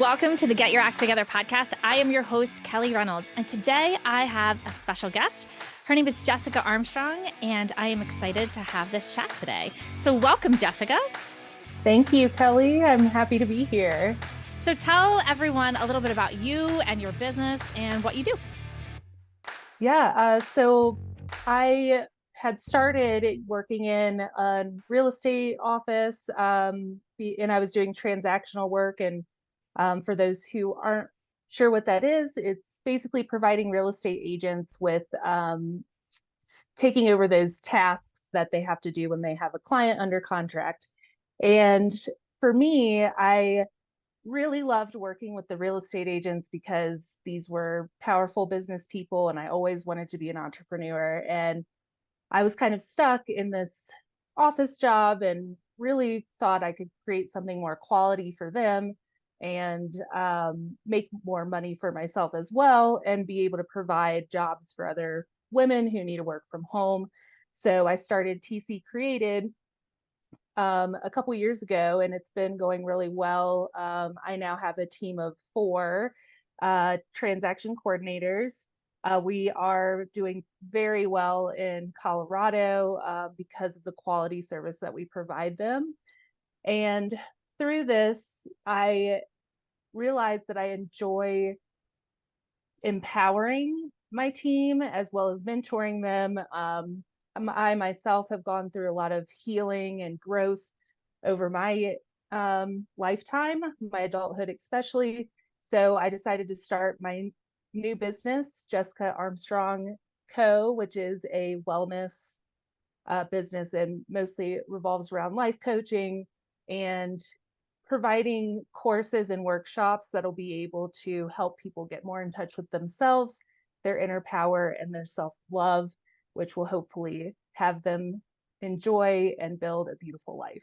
Welcome to the Get Your Act Together podcast. I am your host, Kelly Reynolds, and today I have a special guest. Her name is Jessica Armstrong, and I am excited to have this chat today. So welcome, Jessica. Thank you, Kelly. I'm happy to be here. So tell everyone a little bit about you and your business and what you do. So I had started working in a real estate office, and I was doing transactional work. And for those who aren't sure what that is, it's basically providing real estate agents with taking over those tasks that they have to do when they have a client under contract. And for me, I really loved working with the real estate agents because these were powerful business people and I always wanted to be an entrepreneur. And I was kind of stuck in this office job and really thought I could create something more quality for them and make more money for myself as well and be able to provide jobs for other women who need to work from home. So I started TC Created a couple years ago, and it's been going really well. I now have a team of 4 transaction coordinators. We are doing very well in Colorado because of the quality service that we provide them. And through this, I realized that I enjoy empowering my team as well as mentoring them. I myself have gone through a lot of healing and growth over my lifetime, my adulthood especially. So I decided to start my new business, Jessica Armstrong Co., which is a wellness business and mostly revolves around life coaching and providing courses and workshops that'll be able to help people get more in touch with themselves, their inner power, and their self-love, which will hopefully have them enjoy and build a beautiful life.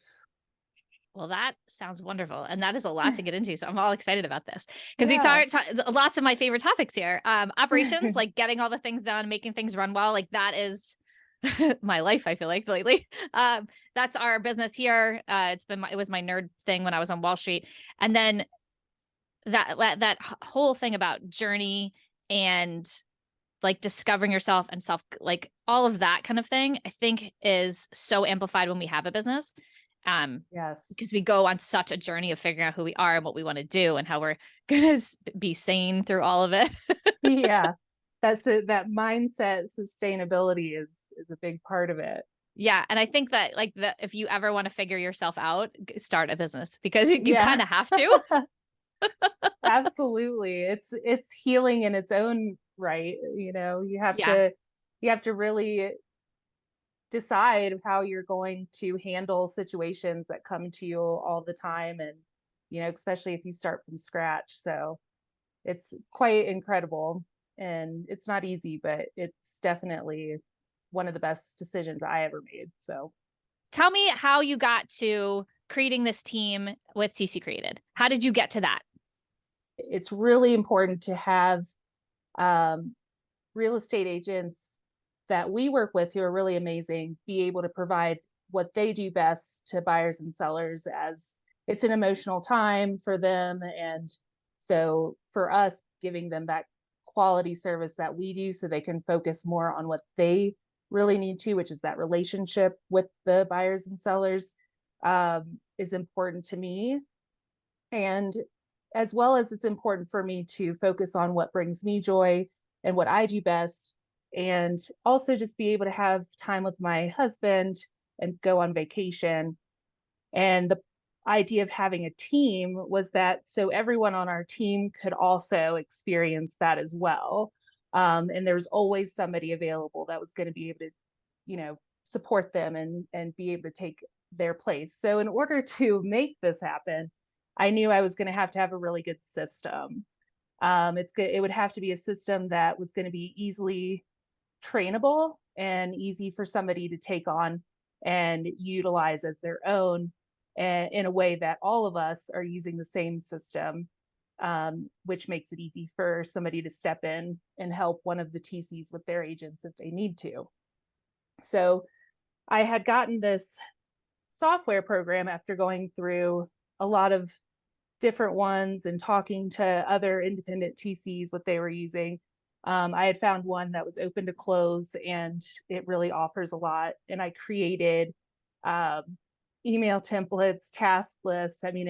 Well, that sounds wonderful. And that is a lot to get into. So I'm all excited about this because we talked lots of my favorite topics here. Operations, like getting all the things done, making things run well. Like that is my life, I feel like lately. That's our business here. It was my nerd thing when I was on Wall Street. And then that whole thing about journey and like discovering yourself and self, like all of that kind of thing, I think is so amplified when we have a business. Yes. Because we go on such a journey of figuring out who we are and what we want to do and how we're going to be sane through all of it. Yeah, that's it. That mindset sustainability is a big part of it. Yeah. And I think that if you ever want to figure yourself out, start a business because you kind of have to. Absolutely. It's healing in its own right. You have to really decide how you're going to handle situations that come to you all the time, and especially if you start from scratch. So it's quite incredible, and it's not easy, but it's definitely one of the best decisions I ever made. So tell me how you got to creating this team with TC Created. How did you get to that? it's really important to have real estate agents that we work with who are really amazing be able to provide what they do best to buyers and sellers, as it's an emotional time for them. And so for us, giving them that quality service that we do so they can focus more on what they really need to, which is that relationship with the buyers and sellers, is important to me. And as well as it's important for me to focus on what brings me joy and what I do best, and also just be able to have time with my husband and go on vacation. And the idea of having a team was that so everyone on our team could also experience that as well. And there was always somebody available that was going to be able to, support them and be able to take their place. So in order to make this happen, I knew I was going to have a really good system. It would have to be a system that was going to be easily trainable and easy for somebody to take on and utilize as their own, and in a way that all of us are using the same system, which makes it easy for somebody to step in and help one of the TCs with their agents if they need to. So I had gotten this software program after going through a lot of different ones and talking to other independent TCs, what they were using. I had found one that was open to close and it really offers a lot. And I created um, email templates, task lists. I mean,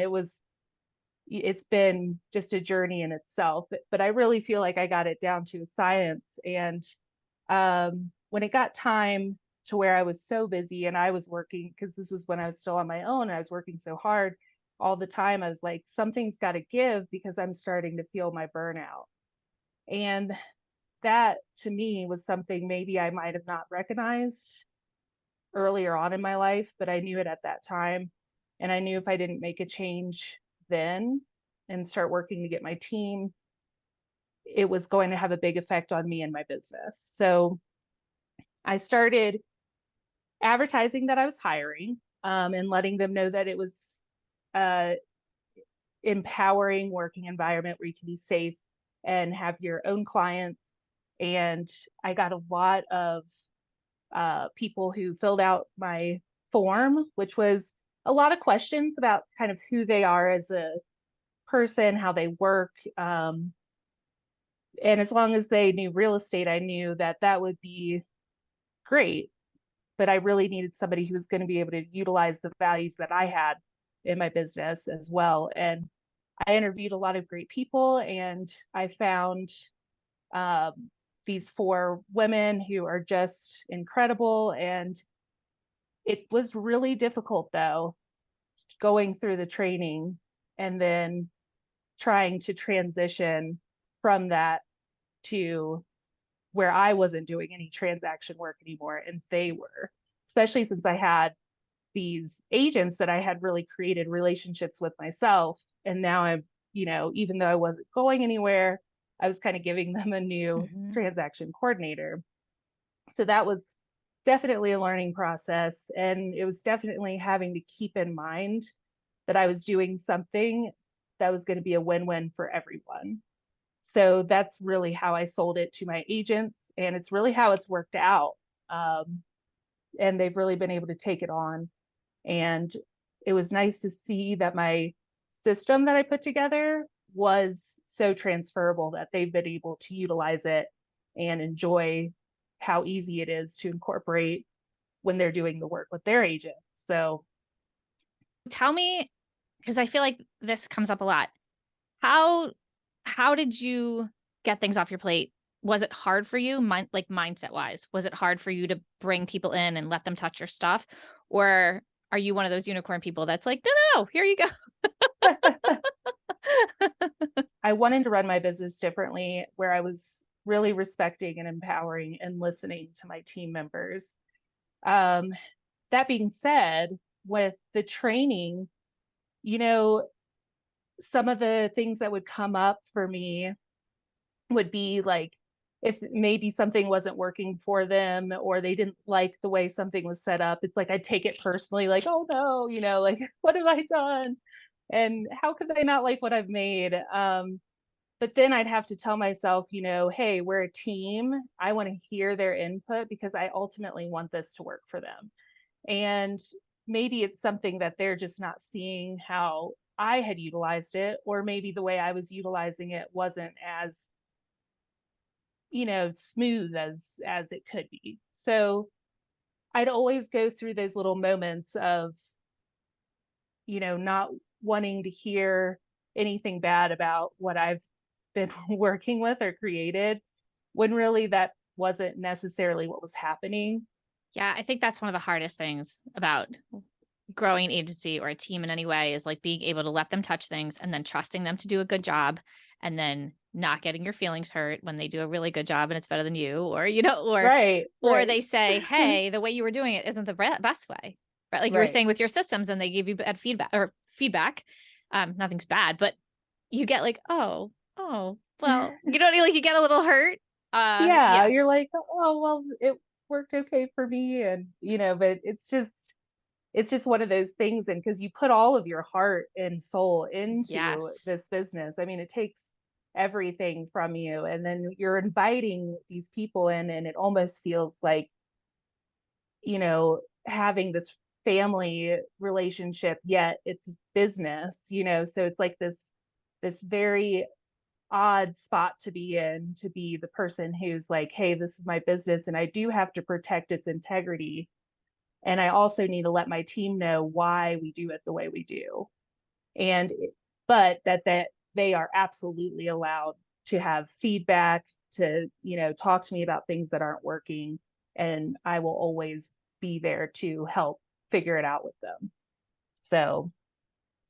it's been just a journey in itself, but I really feel like I got it down to a science. And when it got time to where I was so busy and I was working, because this was when I was still on my own and I was working so hard all the time, I was like, something's got to give because I'm starting to feel my burnout. And that to me was something maybe I might have not recognized earlier on in my life, but I knew it at that time. And I knew if I didn't make a change then and start working to get my team, it was going to have a big effect on me and my business. So I started advertising that I was hiring, and letting them know that it was a empowering working environment where you can be safe and have your own clients. And I got a lot of people who filled out my form, which was a lot of questions about kind of who they are as a person, how they work. And as long as they knew real estate, I knew that that would be great. But I really needed somebody who was going to be able to utilize the values that I had in my business as well. And I interviewed a lot of great people, and I found um, these four women who are just incredible. And it was really difficult, though, going through the training and then trying to transition from that to where I wasn't doing any transaction work anymore and they were, especially since I had these agents that I had really created relationships with myself. And now I'm, even though I wasn't going anywhere, I was kind of giving them a new Mhm. transaction coordinator. So that was definitely a learning process. And it was definitely having to keep in mind that I was doing something that was going to be a win-win for everyone. So that's really how I sold it to my agents. And it's really how it's worked out. Um, and they've really been able to take it on. And it was nice to see that my system that I put together was so transferable that they've been able to utilize it and enjoy how easy it is to incorporate when they're doing the work with their agents. So, Tell me, because I feel like this comes up a lot. How how did you get things off your plate? Was it hard for you, like mindset wise? Was it hard for you to bring people in and let them touch your stuff? Or are you one of those unicorn people that's like, no, no, no, here you go? I wanted to run my business differently where I was really respecting and empowering and listening to my team members. Um, that being said, with the training, you know, some of the things that would come up for me would be like if maybe something wasn't working for them or they didn't like the way something was set up, it's like I'd take it personally, like, oh no, like what have I done? And how could they not like what I've made? But then I'd have to tell myself, hey, we're a team. I want to hear their input because I ultimately want this to work for them. And maybe it's something that they're just not seeing how I had utilized it, or maybe the way I was utilizing it wasn't as, smooth as it could be. So I'd always go through those little moments of, not wanting to hear anything bad about what I've been working with or created when really that wasn't necessarily what was happening. Yeah, I think that's one of the hardest things about growing an agency or a team in any way is like being able to let them touch things and then trusting them to do a good job and then not getting your feelings hurt when they do a really good job and it's better than you or Right, or right. they say, hey, the way you were doing it isn't the best way, right? Like you were Right, saying with your systems and they give you bad feedback. Nothing's bad, but you get like, oh well, like you get a little hurt. yeah, Yeah. you're like, oh well, it worked okay for me. And but it's just one of those things. And because you put all of your heart and soul into Yes. this business, I mean, it takes everything from you, and then you're inviting these people in, and it almost feels like, having this family relationship, yet it's business, so it's like this very odd spot to be in, to be the person who's like, hey, this is my business and I do have to protect its integrity. And I also need to let my team know why we do it the way we do. And, but that they are absolutely allowed to have feedback, to, talk to me about things that aren't working. And I will always be there to help figure it out with them. So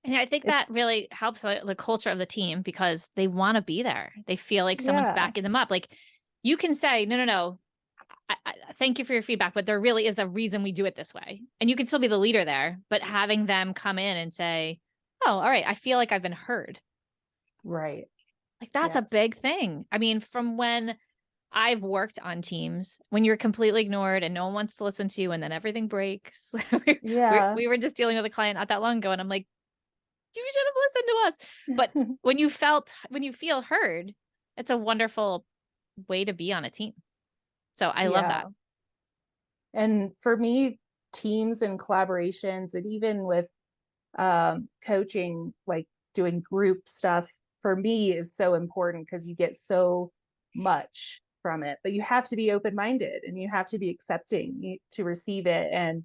And I think that really helps the culture of the team because they want to be there. They feel like someone's yeah, backing them up. Like you can say, no. Thank you for your feedback, but there really is a reason we do it this way. And you can still be the leader there, but having them come in and say, oh, all right, I feel like I've been heard. right. Like that's Yes. a big thing. I mean, from when I've worked on teams, when you're completely ignored and no one wants to listen to you and then everything breaks. Yeah. We were just dealing with a client not that long ago and I'm like, you should have listened to us. But when you feel heard, it's a wonderful way to be on a team. So I love Yeah. that. And for me, teams and collaborations, and even with coaching, like doing group stuff, for me is so important because you get so much from it. But you have to be open-minded and you have to be accepting to receive it. And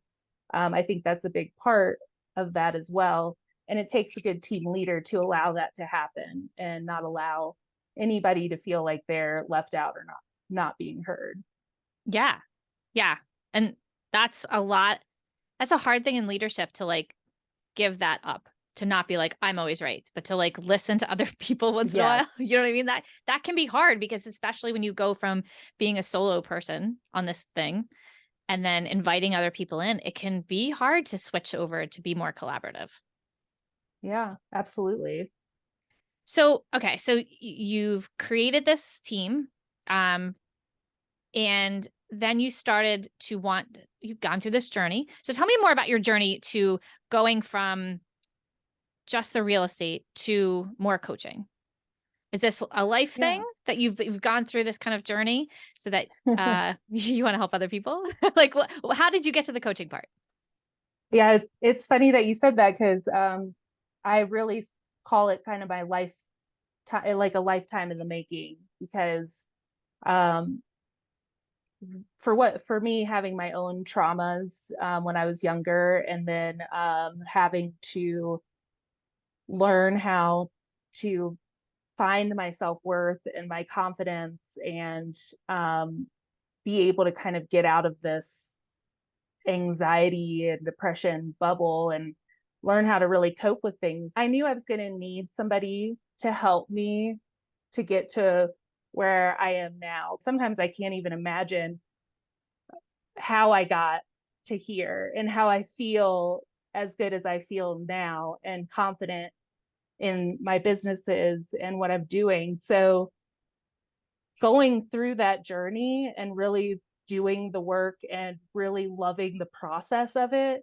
I think that's a big part of that as well. And it takes a good team leader to allow that to happen and not allow anybody to feel like they're left out or not being heard. Yeah. Yeah. And that's a lot. That's a hard thing in leadership to like give that up, to not be like, I'm always right, but to like listen to other people once in a Yes. while. You know what I mean? That can be hard because especially when you go from being a solo person on this thing and then inviting other people in, it can be hard to switch over to be more collaborative. Yeah, absolutely. So, okay, so you've created this team, um, and then you've gone through this journey. So tell me more about your journey to going from just the real estate to more coaching. Is this a life thing Yeah. that you've gone through this kind of journey so that you want to help other people? Like how did you get to the coaching part? Yeah, it's funny that you said that because I really call it kind of my lifetime, like a lifetime in the making, because um, for me, having my own traumas when I was younger, and then having to learn how to find my self-worth and my confidence, and be able to kind of get out of this anxiety and depression bubble and learn how to really cope with things. I knew I was going to need somebody to help me to get to where I am now. Sometimes I can't even imagine how I got to here and how I feel as good as I feel now and confident in my businesses and what I'm doing. So going through that journey and really doing the work and really loving the process of it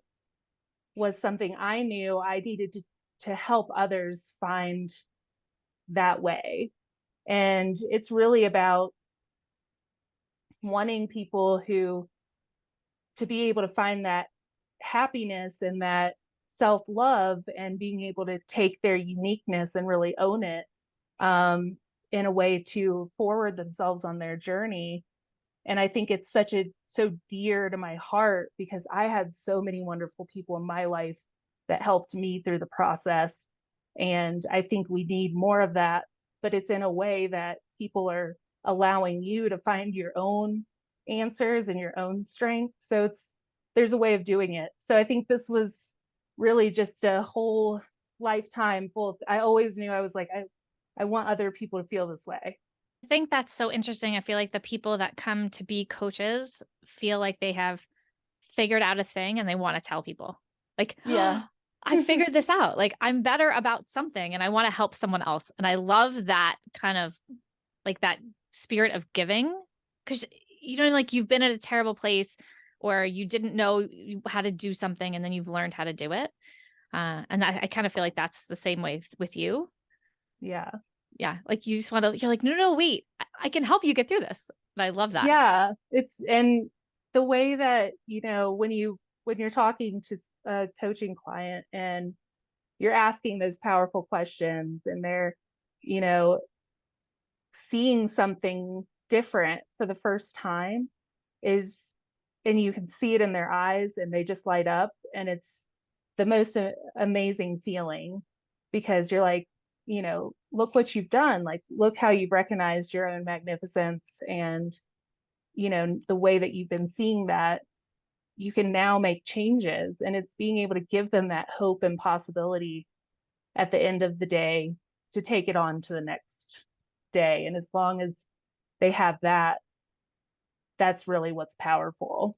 was something I knew I needed to help others find that way. And it's really about wanting people who to be able to find that happiness and that self-love and being able to take their uniqueness and really own it, in a way to forward themselves on their journey. And I think it's so dear to my heart because I had so many wonderful people in my life that helped me through the process. And I think we need more of that, but it's in a way that people are allowing you to find your own answers and your own strength. So there's a way of doing it. So I think this was really just a whole lifetime full of, I always knew I was like, I want other people to feel this way. I think that's so interesting. I feel like the people that come to be coaches feel like they have figured out a thing and they want to tell people. Like, Yeah. I figured this out. Like I'm better about something and I want to help someone else. And I love that kind of like that spirit of giving because you know, like you've been at a terrible place or you didn't know how to do something and then you've learned how to do it. And I kind of feel like that's the same way with you. Yeah. Yeah. Like you just want to, you're like, no, wait, I can help you get through this. And I love that. Yeah, it's and the way that, when you're talking to a coaching client and you're asking those powerful questions and they're, you know, seeing something different for the first time is, and you can see it in their eyes and they just light up, and it's the most amazing feeling, because you're like, you know, look what you've done. Like, look how you've recognized your own magnificence, and, you know, the way that you've been seeing that, you can now make changes. And it's being able to give them that hope and possibility at the end of the day to take it on to the next day. And as long as they have that, that's really what's powerful.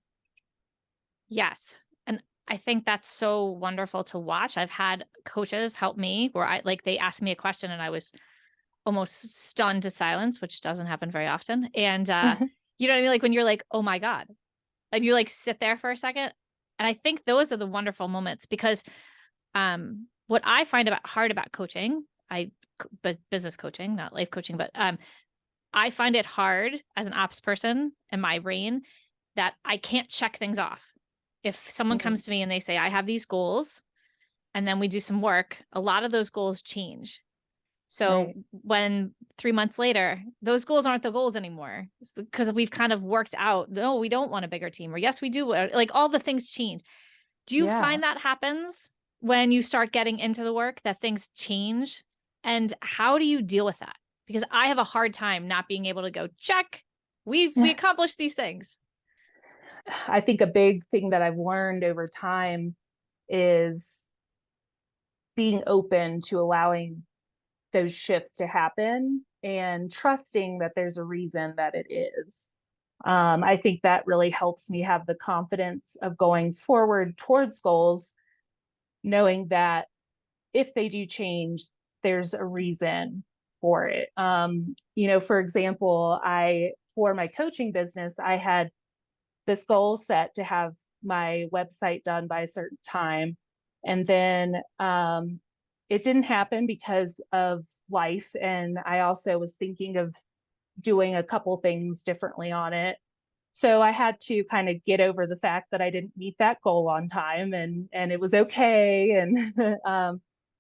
Yes. And I think that's so wonderful to watch. I've had coaches help me where they asked me a question and I was almost stunned to silence, which doesn't happen very often. And, you know what I mean? Like when you're like, oh my God, and you like sit there for a second. And I think those are the wonderful moments, because, what I find hard about coaching, but business coaching, not life coaching, but, I find it hard as an ops person in my brain that I can't check things off. If someone comes to me and they say, I have these goals, and then we do some work, a lot of those goals change. So Right. when 3 months later, those goals aren't the goals anymore, because we've kind of worked out, no, we don't want a bigger team, or yes, we do. Like all the things change. Do you Yeah. find that happens when you start getting into the work, that things change? And how do you deal with that? Because I have a hard time not being able to go, check, we accomplished these things. I think a big thing that I've learned over time is being open to allowing those shifts to happen and trusting that there's a reason that it is. I think that really helps me have the confidence of going forward towards goals, knowing that if they do change, there's a reason for it. You know, for example, for my coaching business, I had this goal set to have my website done by a certain time. And then it didn't happen because of life. And I also was thinking of doing a couple things differently on it. So I had to kind of get over the fact that I didn't meet that goal on time, and it was okay. And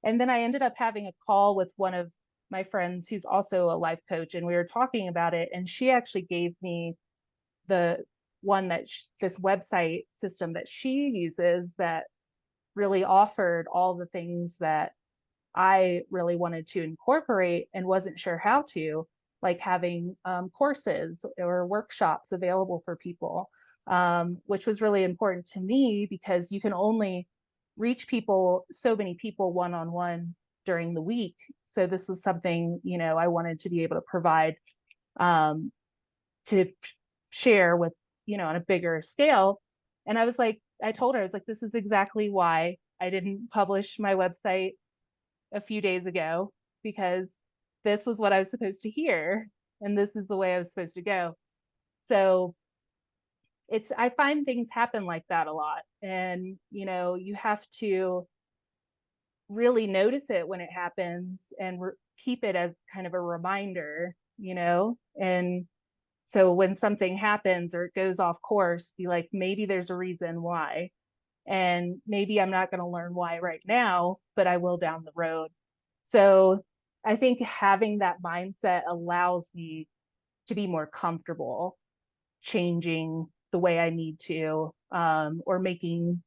and then I ended up having a call with one of my friends who's also a life coach, and we were talking about it, and she actually gave me the one that this website system that she uses that really offered all the things that I really wanted to incorporate and wasn't sure how to, like having courses or workshops available for people, which was really important to me because you can only reach people, so many people one-on-one during the week. So this was something, you know, I wanted to be able to provide, to share with, you know, on a bigger scale. And I was like, I told her, I was like, this is exactly why I didn't publish my website a few days ago, because this was what I was supposed to hear and this is the way I was supposed to go. So I find things happen like that a lot. And, you know, you have to really notice it when it happens and keep it as kind of a reminder, you know, and so when something happens or it goes off course, be like, maybe there's a reason why. And maybe I'm not going to learn why right now, but I will down the road. So I think having that mindset allows me to be more comfortable changing the way I need to, or making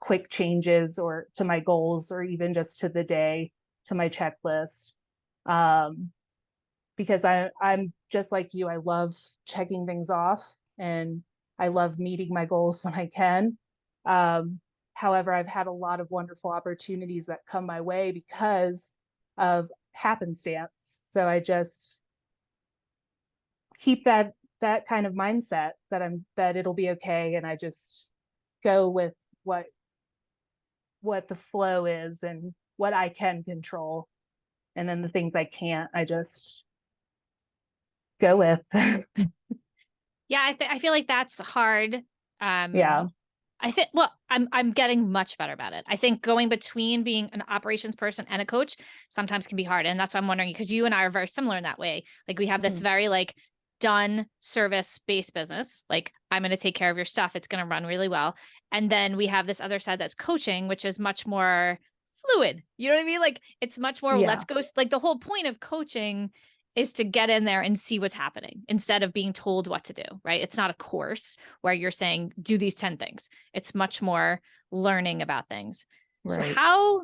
quick changes or to my goals, or even just to the day, to my checklist. Because I'm just like you. I love checking things off, and I love meeting my goals when I can. However, I've had a lot of wonderful opportunities that come my way because of happenstance. So I just keep that kind of mindset that it'll be okay, and I just go with what the flow is and what I can control, and then the things I can't, I just go with. Yeah, I feel like that's hard. Yeah. I think, well, I'm getting much better about it. I think going between being an operations person and a coach sometimes can be hard. And that's why I'm wondering, because you and I are very similar in that way. Like we have this Mhm. very like done service-based business. Like, I'm going to take care of your stuff. It's going to run really well. And then we have this other side that's coaching, which is much more fluid. You know what I mean? Like, it's much more, let's go. Like, the whole point of coaching is to get in there and see what's happening instead of being told what to do, right? It's not a course where you're saying, do these 10 things. It's much more learning about things. Right. So how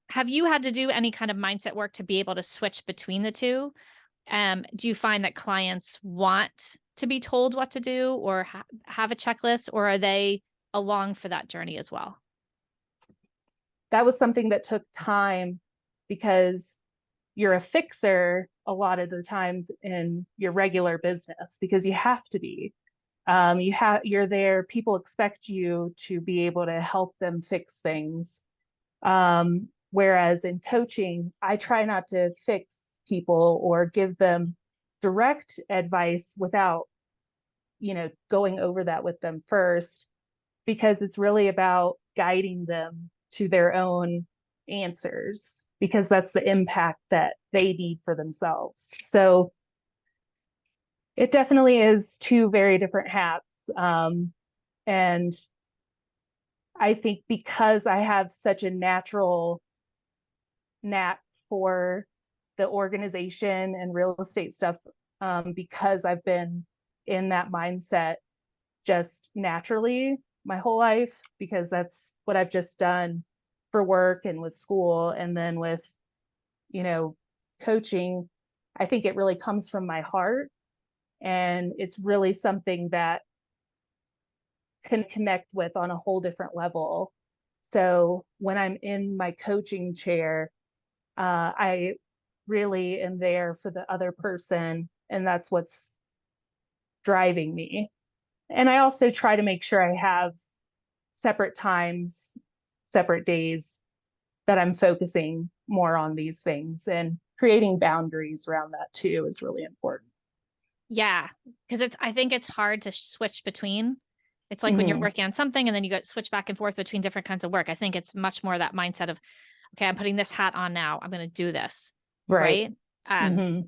have you had to do any kind of mindset work to be able to switch between the two? Do you find that clients want to be told what to do or have a checklist, or are they along for that journey as well? That was something that took time, because you're a fixer a lot of the times in your regular business, because you have to be. You're there. People expect you to be able to help them fix things. Whereas in coaching, I try not to fix people or give them direct advice without, going over that with them first, because it's really about guiding them to their own answers, because that's the impact that they need for themselves. So it definitely is two very different hats. And I think because I have such a natural knack for the organization and real estate stuff, because I've been in that mindset just naturally my whole life, because that's what I've just done for work and with school. And then with, coaching, I think it really comes from my heart. And it's really something that can connect with on a whole different level. So when I'm in my coaching chair, I really am there for the other person, and that's what's driving me. And I also try to make sure I have separate times, separate days that I'm focusing more on these things, and creating boundaries around that too is really important. Yeah, because I think it's hard to switch between. It's like when you're working on something and then you go switch back and forth between different kinds of work. I think it's much more that mindset of, okay, I'm putting this hat on now. I'm going to do this. Right.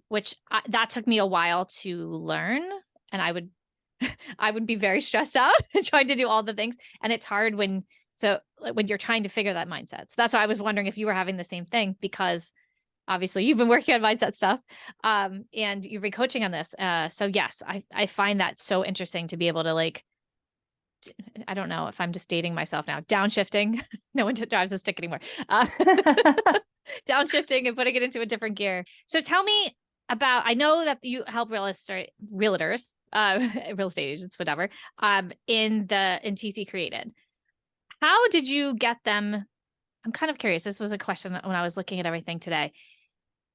Which that took me a while to learn. And I would be very stressed out trying to do all the things. And it's hard when you're trying to figure that mindset. So that's why I was wondering if you were having the same thing, because obviously you've been working on mindset stuff, and you've been coaching on this. So yes, I find that so interesting to be able to, like, I don't know if I'm just dating myself now, downshifting. No one drives a stick anymore. Downshifting and putting it into a different gear. So tell me about, I know that you help realtors, real estate agents, whatever, in TC Created. How did you get them? I'm kind of curious. This was a question when I was looking at everything today.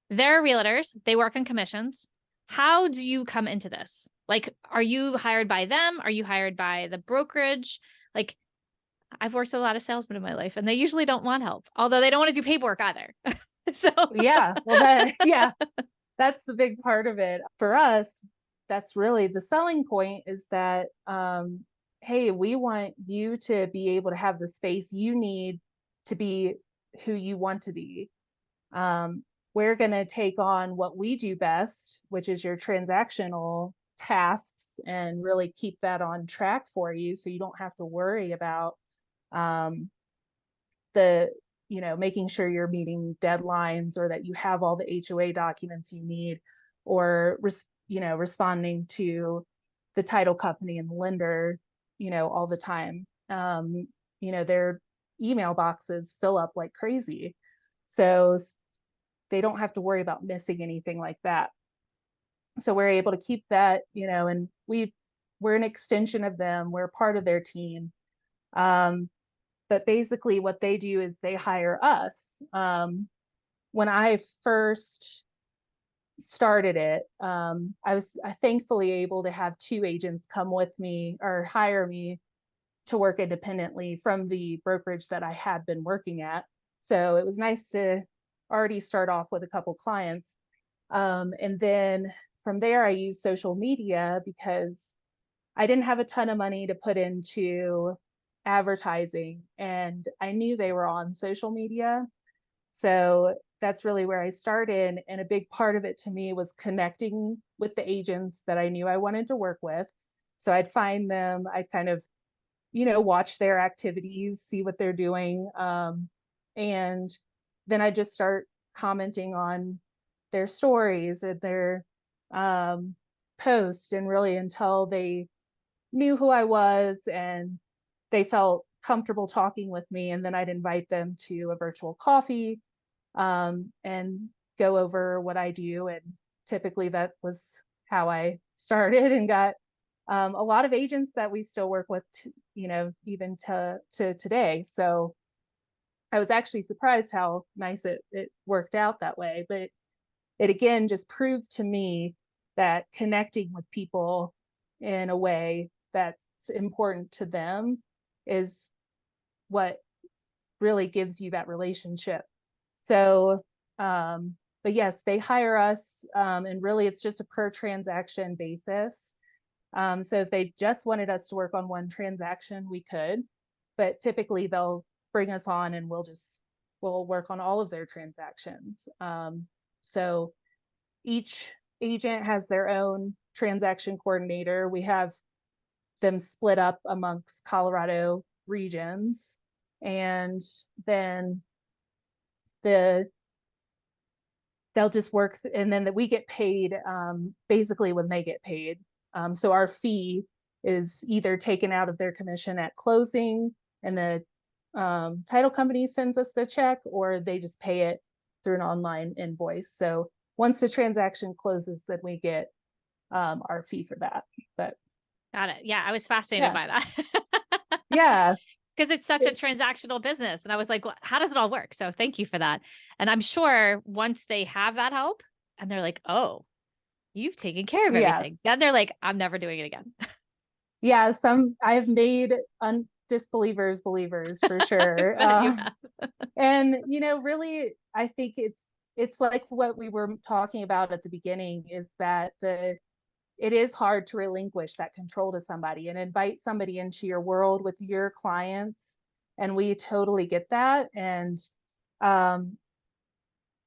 They're realtors. They work on commissions. How do you come into this? Like, are you hired by them? Are you hired by the brokerage? Like, I've worked with a lot of salesmen in my life, and they usually don't want help, although they don't want to do paperwork either. So yeah, well, that's the big part of it. For us, that's really the selling point, is that, hey, we want you to be able to have the space you need to be who you want to be. We're going to take on what we do best, which is your transactional tasks, and really keep that on track for you, so you don't have to worry about making sure you're meeting deadlines, or that you have all the HOA documents you need, or responding to the title company and the lender all the time. Their email boxes fill up like crazy, so they don't have to worry about missing anything like that. So we're able to keep that, and we're an extension of them. We're part of their team. But basically what they do is they hire us. When I first started it, I was thankfully able to have 2 agents come with me, or hire me to work independently from the brokerage that I had been working at. So it was nice to already start off with a couple clients. And then from there, I used social media, because I didn't have a ton of money to put into advertising, and I knew they were on social media. So that's really where I started. And a big part of it to me was connecting with the agents that I knew I wanted to work with. So I'd find them, I'd kind of, watch their activities, see what they're doing. And then I just start commenting on their stories or their posts, and really until they knew who I was and they felt comfortable talking with me. And then I'd invite them to a virtual coffee, and go over what I do. And typically that was how I started and got a lot of agents that we still work with, even to today. So I was actually surprised how nice it worked out that way. But it again just proved to me that connecting with people in a way that's important to them is what really gives you that relationship. So, but yes, they hire us, and really it's just a per transaction basis. So if they just wanted us to work on one transaction, we could, but typically they'll bring us on and we'll work on all of their transactions. So each agent has their own transaction coordinator. We have them split up amongst Colorado regions, and then they'll just work, and then we get paid basically when they get paid. So our fee is either taken out of their commission at closing, and the title company sends us the check, or they just pay it through an online invoice. So once the transaction closes, then we get our fee for that. But Got it. Yeah, I was fascinated by that. Yeah. Because it's such a transactional business. And I was like, well, how does it all work? So thank you for that. And I'm sure once they have that help and they're like, oh, you've taken care of everything, then they're like, I'm never doing it again. Yeah, I've made disbelievers believers for sure. And really, I think it's like what we were talking about at the beginning, is that it is hard to relinquish that control to somebody and invite somebody into your world with your clients. And we totally get that. And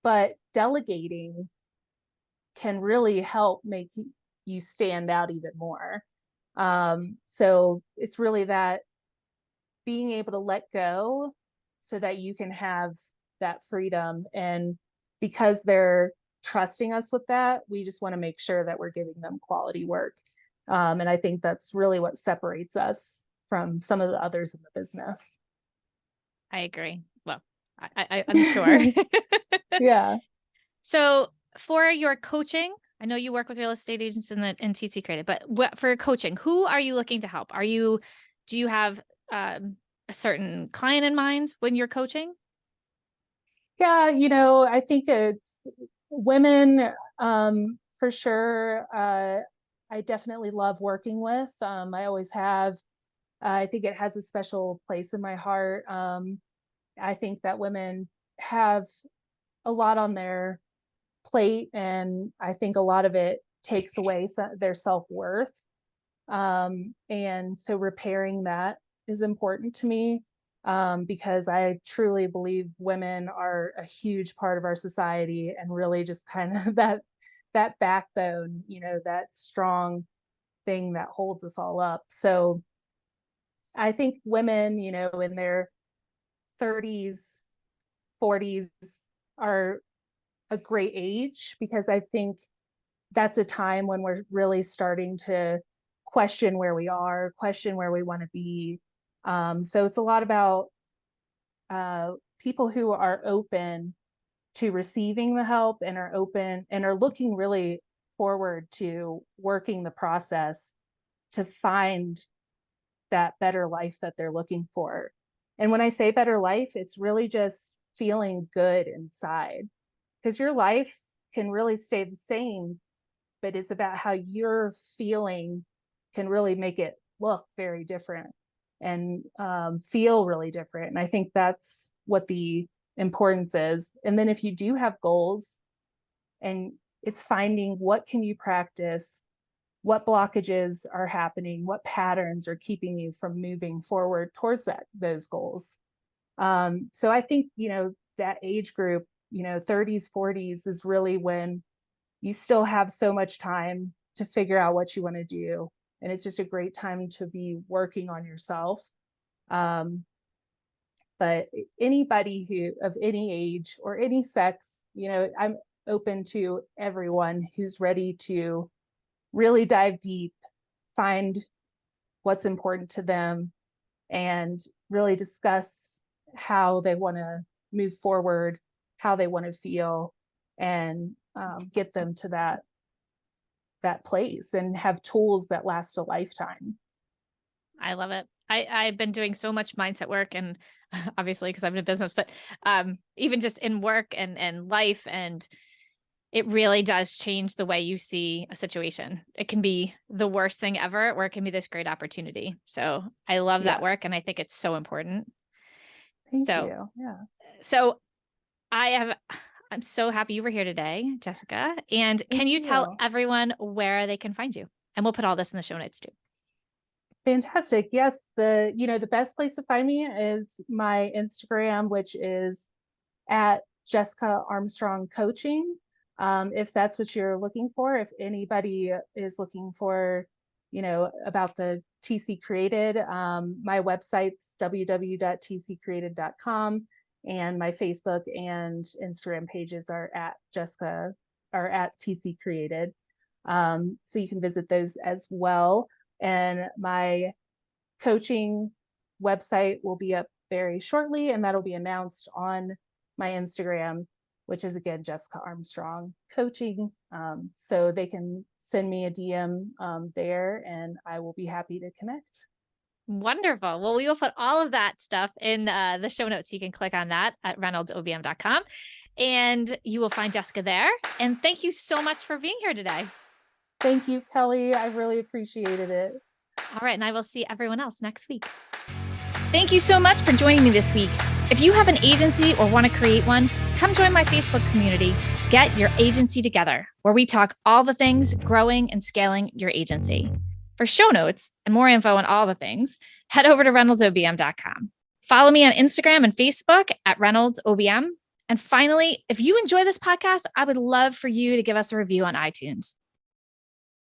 but delegating can really help make you stand out even more. So it's really that being able to let go so that you can have that freedom. And because they're trusting us with that, we just want to make sure that we're giving them quality work. And I think that's really what separates us from some of the others in the business. I agree. Well, I'm sure. Yeah. So for your coaching, I know you work with real estate agents in TC Creative, but for coaching, who are you looking to help? Do you have a certain client in mind when you're coaching? Yeah, I think it's women, for sure. I definitely love working with. I always have. I think it has a special place in my heart. I think that women have a lot on their plate, and I think a lot of it takes away their self-worth. And so repairing that is important to me, because I truly believe women are a huge part of our society, and really just kind of that backbone, that strong thing that holds us all up. So I think women, in their 30s, 40s are a great age, because I think that's a time when we're really starting to question where we are, question where we want to be. So it's a lot about people who are open to receiving the help, and are open and are looking really forward to working the process to find that better life that they're looking for. And when I say better life, it's really just feeling good inside, because your life can really stay the same, but it's about how you're feeling can really make it look very different and feel really different. And I think that's what the importance is. And then if you do have goals, and it's finding what can you practice, what blockages are happening, what patterns are keeping you from moving forward towards those goals. So I think, that age group 30s, 40s is really when you still have so much time to figure out what you want to do. And it's just a great time to be working on yourself. But anybody who of any age or any sex, I'm open to everyone who's ready to really dive deep, find what's important to them, and really discuss how they want to move forward, how they want to feel, and get them to that place and have tools that last a lifetime. I love it. I've been doing so much mindset work, and obviously because I'm in a business, but even just in work and life, and it really does change the way you see a situation. It can be the worst thing ever, or it can be this great opportunity. So I love that work, and I think it's so important. Thank you. Yeah. So I'm so happy you were here today, Jessica. And can you tell everyone where they can find you? And we'll put all this in the show notes too. Fantastic. Yes. The best place to find me is my Instagram, which is at Jessica Armstrong Coaching. If that's what you're looking for, if anybody is looking for, about the TC Created, my website's www.tccreated.com, and my Facebook and Instagram pages are at TC Created. So you can visit those as well. And my coaching website will be up very shortly, and that'll be announced on my Instagram, which is again Jessica Armstrong Coaching. So they can send me a DM there, and I will be happy to connect. Wonderful. Well, we will put all of that stuff in the show notes. You can click on that at reynoldsobm.com, and you will find Jessica there. And thank you so much for being here today. Thank you, Kelly. I really appreciated it. All right. And I will see everyone else next week. Thank you so much for joining me this week. If you have an agency or want to create one, come join my Facebook community, Get Your Agency Together, where we talk all the things growing and scaling your agency. For show notes and more info on all the things, head over to reynoldsobm.com. Follow me on Instagram and Facebook at ReynoldsOBM. And finally, if you enjoy this podcast, I would love for you to give us a review on iTunes.